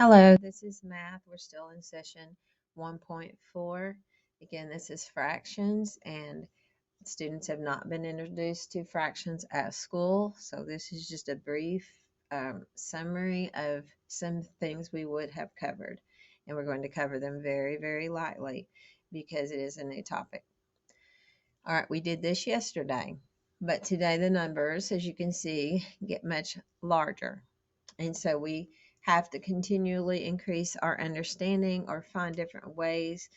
Hello, this is math. We're still in session 1.4. Again, this is fractions, and students have not been introduced to fractions at school. So this is just a brief summary of some things we would have covered. And we're going to cover them very, very lightly because it is a new topic. All right, we did this yesterday, but today the numbers, as you can see, get much larger. And so we have to continually increase our understanding or find different ways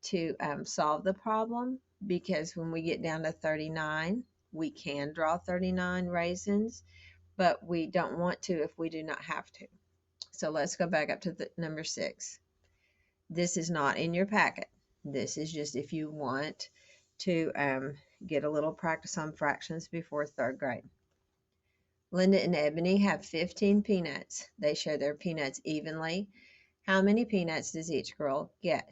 to solve the problem, because when we get down to 39, we can draw 39 raisins, but we don't want to if we do not have to. So let's go back up to the number 6. This is not in your packet. This is just if you want to get a little practice on fractions before 3rd grade. Linda and Ebony have 15 peanuts. They share their peanuts evenly. How many peanuts does each girl get?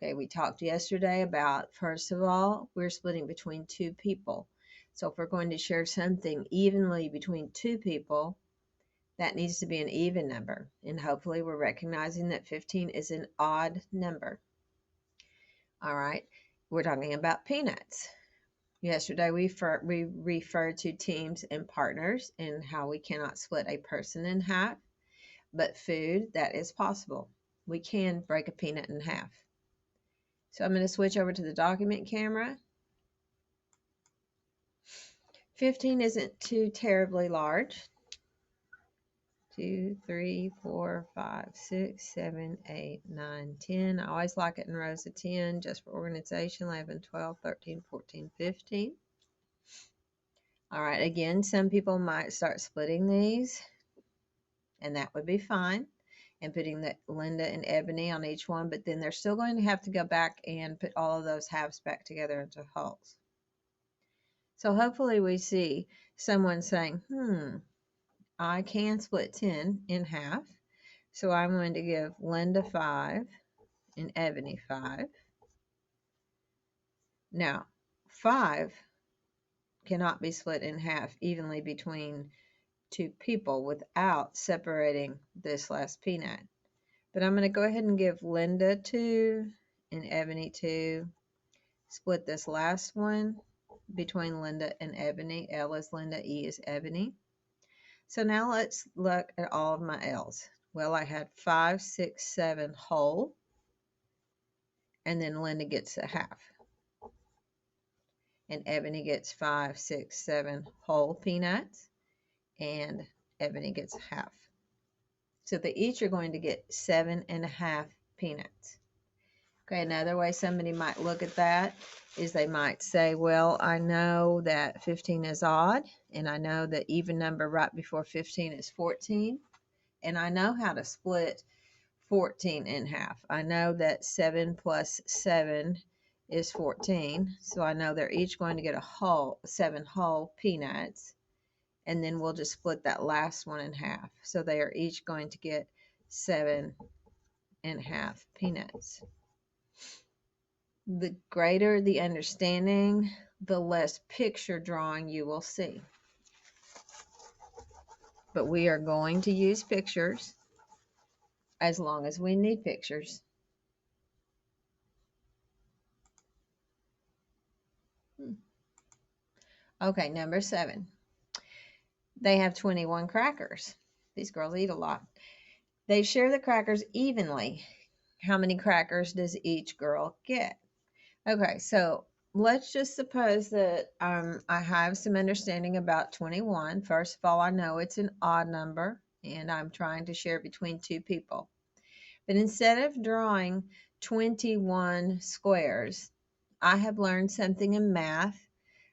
Okay, we talked yesterday about, first of all, we're splitting between 2 people. So if we're going to share something evenly between 2 people, that needs to be an even number. And hopefully we're recognizing that 15 is an odd number. All right, we're talking about peanuts. Yesterday, we referred to teams and partners and how we cannot split a person in half, but food, that is possible. We can break a peanut in half. So I'm going to switch over to the document camera. 15 isn't too terribly large. 2, 3, 4, 5, 6, 7, 8, 9, 10. I always like it in rows of 10 just for organization. 11, 12, 13, 14, 15. All right, again, some people might start splitting these, and that would be fine, and putting the Linda and Ebony on each one, but then they're still going to have to go back and put all of those halves back together into wholes. So hopefully we see someone saying, I can split 10 in half, so I'm going to give Linda 5 and Ebony 5. Now, 5 cannot be split in half evenly between 2 people without separating this last peanut. But I'm going to go ahead and give Linda 2 and Ebony 2. Split this last one between Linda and Ebony. L is Linda, E is Ebony. So now let's look at all of my L's. Well, I had 5, 6, 7 whole, and then Linda gets a half. And Ebony gets 5, 6, 7 whole peanuts, and Ebony gets half. So they each are going to get 7.5 peanuts. Okay, another way somebody might look at that is they might say, well, I know that 15 is odd, and I know the even number right before 15 is 14, and I know how to split 14 in half. I know that 7 plus 7 is 14, so I know they're each going to get 7 whole peanuts, and then we'll just split that last one in half. So they are each going to get 7.5 peanuts. The greater the understanding, the less picture drawing you will see. But we are going to use pictures as long as we need pictures. Okay, number 7. They have 21 crackers. These girls eat a lot. They share the crackers evenly. How many crackers does each girl get? Okay, so let's just suppose that I have some understanding about 21. First of all, I know it's an odd number, and I'm trying to share between 2 people. But instead of drawing 21 squares, I have learned something in math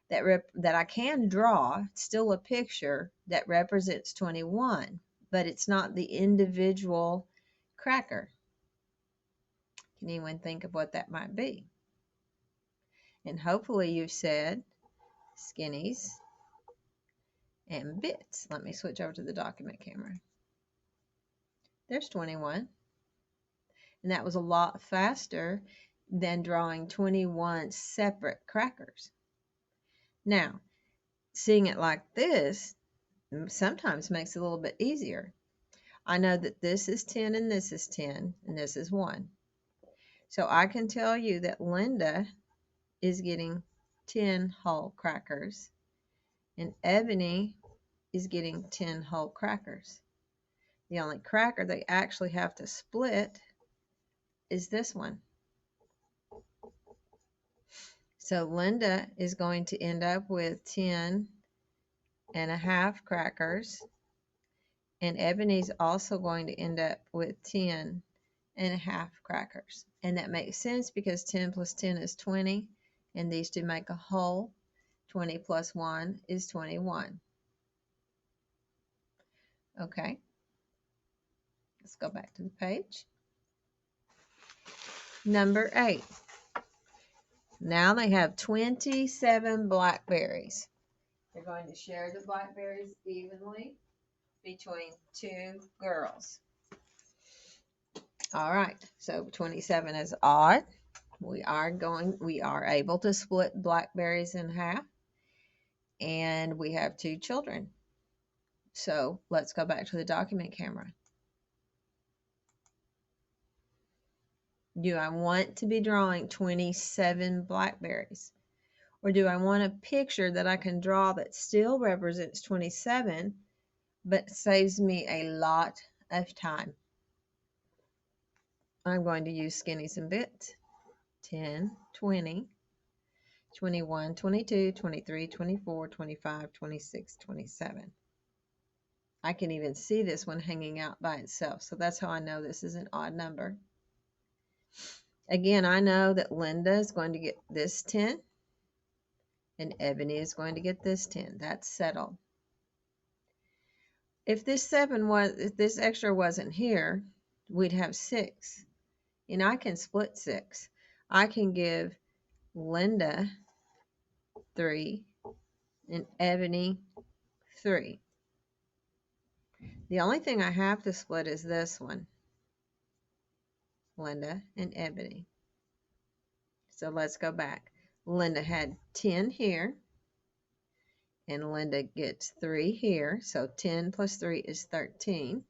that I can draw, still a picture that represents 21, but it's not the individual cracker. Can anyone think of what that might be? And hopefully you've said skinnies and bits. Let me switch over to the document camera. There's 21. And that was a lot faster than drawing 21 separate crackers. Now, seeing it like this sometimes makes it a little bit easier. I know that this is 10 and this is 10 and this is 1. So I can tell you that Linda is getting 10 whole crackers and Ebony is getting 10 whole crackers. The only cracker they actually have to split is this one. So Linda is going to end up with 10 and a half crackers, and Ebony's also going to end up with 10 and a half crackers. And that makes sense because 10 plus 10 is 20, and these two make a whole. 20 plus 1 is 21. Okay, let's go back to the page. Number 8. Now they have 27 blackberries. They're going to share the blackberries evenly between 2 girls. All right, so 27 is odd. We are able to split blackberries in half, and we have 2 children. So let's go back to the document camera. Do I want to be drawing 27 blackberries? Or do I want a picture that I can draw that still represents 27, but saves me a lot of time? I'm going to use skinnies and bits. 10, 20, 21, 22, 23, 24, 25, 26, 27. I can even see this one hanging out by itself, so that's how I know this is an odd number. Again, I know that Linda is going to get this 10, and Ebony is going to get this 10. That's settled. If this extra wasn't here, we'd have 6. And I can split 6. I can give Linda 3 and Ebony 3. The only thing I have to split is this one, Linda and Ebony. So let's go back. Linda had 10 here, and Linda gets 3 here. So 10 plus 3 is 13.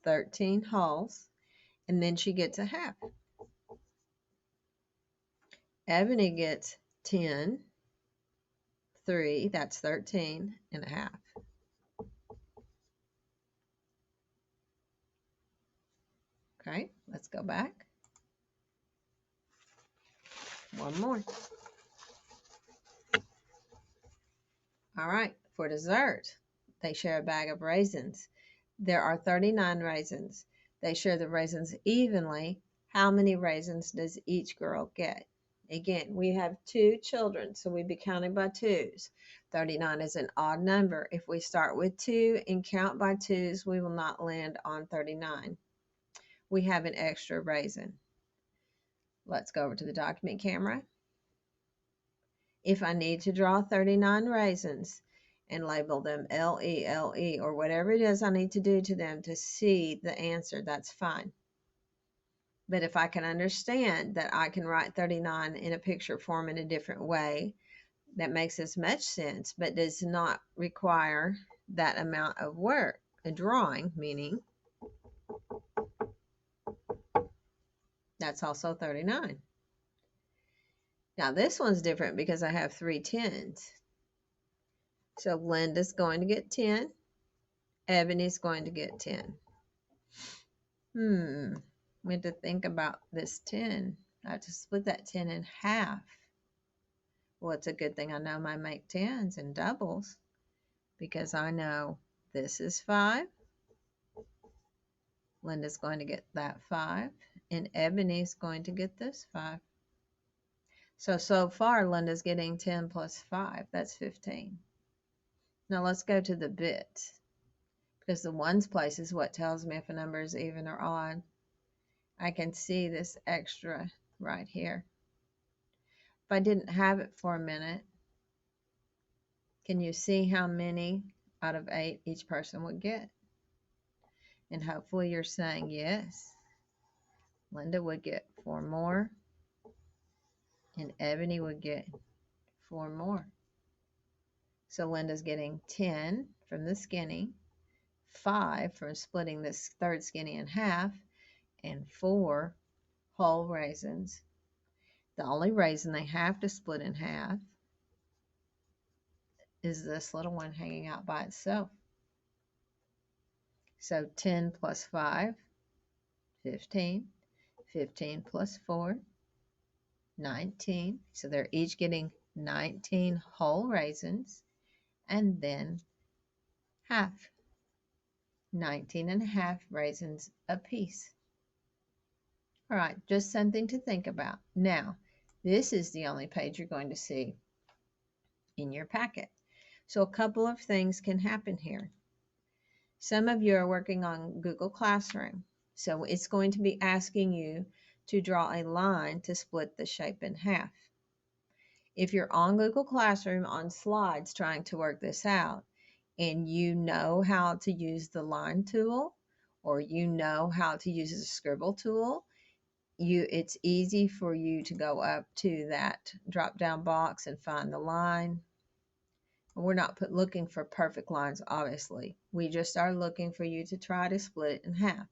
13 wholes, and then she gets a half. Ebony gets 10, 3, that's 13 and a half. Okay, let's go back. One more. All right, for dessert, they share a bag of raisins. There are 39 raisins. They share the raisins evenly. How many raisins does each girl get? Again, we have 2 children, so we'd be counting by 2s. 39 is an odd number. If we start with 2 and count by 2s, we will not land on 39. We have an extra raisin. Let's go over to the document camera. If I need to draw 39 raisins and label them LE, LE, or whatever it is I need to do to them to see the answer, that's fine. But if I can understand that I can write 39 in a picture form in a different way, that makes as much sense, but does not require that amount of work. A drawing, meaning that's also 39. Now this one's different because I have 3 10s. So Linda's going to get 10. Ebony's going to get 10. We have to think about this 10. I have to split that 10 in half. Well, it's a good thing I know my make 10s and doubles, because I know this is 5. Linda's going to get that 5, and Ebony's going to get this 5. So far, Linda's getting 10 plus 5. That's 15. Now let's go to the bits, because the ones place is what tells me if a number is even or odd. I can see this extra right here. If I didn't have it for a minute, can you see how many out of 8 each person would get? And hopefully you're saying yes. Linda would get 4 more, and Ebony would get 4 more. So Linda's getting 10 from the skinny, 5 from splitting this third skinny in half, and 4 whole raisins. The only raisin they have to split in half is this little one hanging out by itself. So 10 plus 5, 15. 15 plus 4, 19. So they're each getting 19 whole raisins, and then half. 19 and a half raisins apiece. All right, just something to think about. Now, this is the only page you're going to see in your packet. So a couple of things can happen here. Some of you are working on Google Classroom. So it's going to be asking you to draw a line to split the shape in half. If you're on Google Classroom on slides trying to work this out, and you know how to use the line tool, or you know how to use the scribble tool, it's easy for you to go up to that drop down box and find the line. We're not looking for perfect lines, obviously. We just are looking for you to try to split it in half.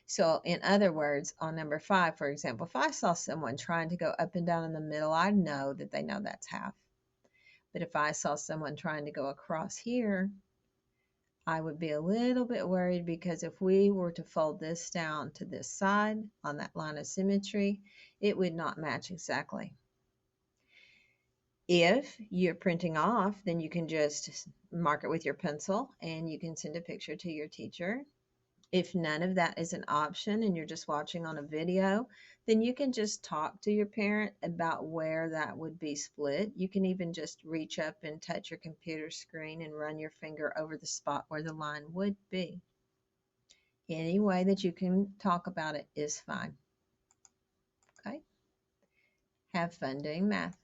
So in other words, on number 5, for example, if I saw someone trying to go up and down in the middle, I know that they know that's half. But if I saw someone trying to go across here, I would be a little bit worried, because if we were to fold this down to this side on that line of symmetry, it would not match exactly. If you're printing off, then you can just mark it with your pencil and you can send a picture to your teacher. If none of that is an option and you're just watching on a video, then you can just talk to your parent about where that would be split. You can even just reach up and touch your computer screen and run your finger over the spot where the line would be. Any way that you can talk about it is fine. Okay? Have fun doing math.